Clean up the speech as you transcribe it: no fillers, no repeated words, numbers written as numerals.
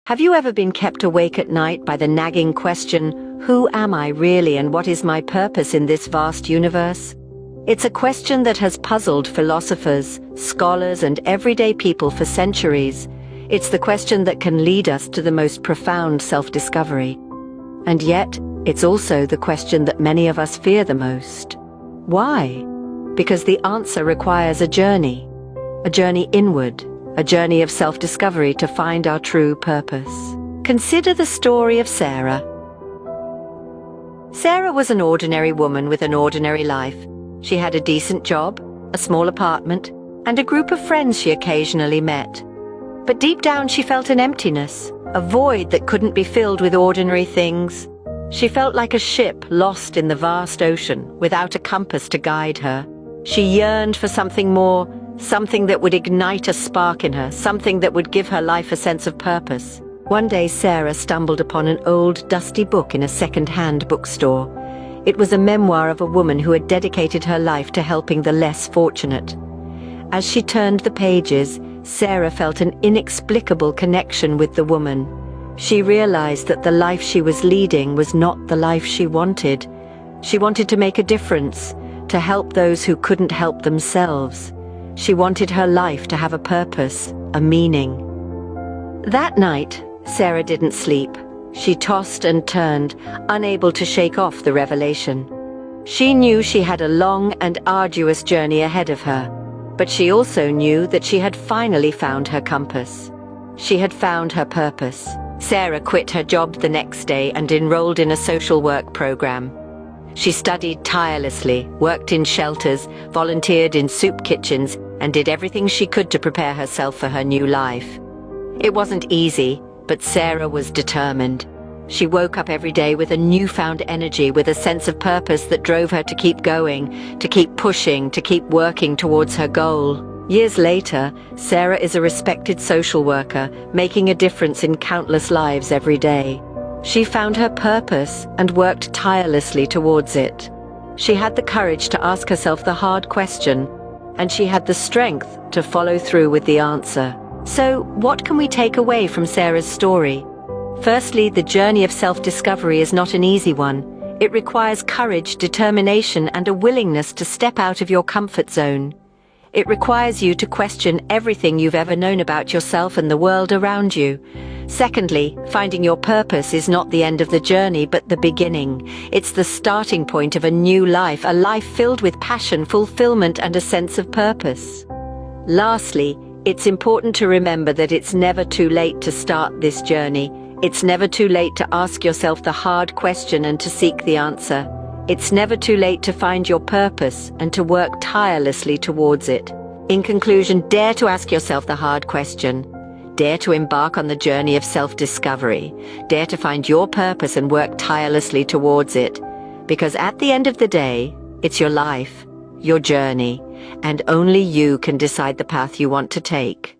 Have you ever been kept awake at night by the nagging question, who am I really and what is my purpose in this vast universe? It's a question that has puzzled philosophers, scholars, and everyday people for centuries. It's the question that can lead us to the most profound self-discovery. And yet, it's also the question that many of us fear the most. Why? Because the answer requires a journey inward, a journey of self-discovery to find our true purpose. Consider the story of Sarah. Sarah was an ordinary woman with an ordinary life. She had a decent job, a small apartment, and a group of friends she occasionally met. But deep down she felt an emptiness, a void that couldn't be filled with ordinary things. She felt like a ship lost in the vast ocean, without a compass to guide her. She yearned for something more, something that would ignite a spark in her, something that would give her life a sense of purpose. One day Sarah stumbled upon an old, dusty book in a second-hand bookstore. It was a memoir of a woman who had dedicated her life to helping the less fortunate. As she turned the pages, Sarah felt an inexplicable connection with the woman. She realized that the life she was leading was not the life she wanted. She wanted to make a difference, to help those who couldn't help themselves. She wanted her life to have a purpose, a meaning. That night, Sarah didn't sleep. She tossed and turned, unable to shake off the revelation. She knew she had a long and arduous journey ahead of her, but she also knew that she had finally found her compass. She had found her purpose. Sarah quit her job the next day and enrolled in a social work program. She studied tirelessly, worked in shelters, volunteered in soup kitchens, and did everything she could to prepare herself for her new life. It wasn't easy, but Sarah was determined. She woke up every day with a newfound energy, with a sense of purpose that drove her to keep going, to keep pushing, to keep working towards her goal. Years later, Sarah is a respected social worker, making a difference in countless lives every day. She found her purpose and worked tirelessly towards it. She had the courage to ask herself the hard question, and she had the strength to follow through with the answer. So, what can we take away from Sarah's story? Firstly, the journey of self-discovery is not an easy one. It requires courage, determination, and a willingness to step out of your comfort zone. It requires you to question everything you've ever known about yourself and the world around you. Secondly, finding your purpose is not the end of the journey, but the beginning. It's the starting point of a new life, a life filled with passion, fulfillment, and a sense of purpose. Lastly, it's important to remember that it's never too late to start this journey. It's never too late to ask yourself the hard question and to seek the answer. It's never too late to find your purpose and to work tirelessly towards it. In conclusion, dare to ask yourself the hard question. Dare to embark on the journey of self-discovery. Dare to find your purpose and work tirelessly towards it. Because at the end of the day, it's your life, your journey, and only you can decide the path you want to take.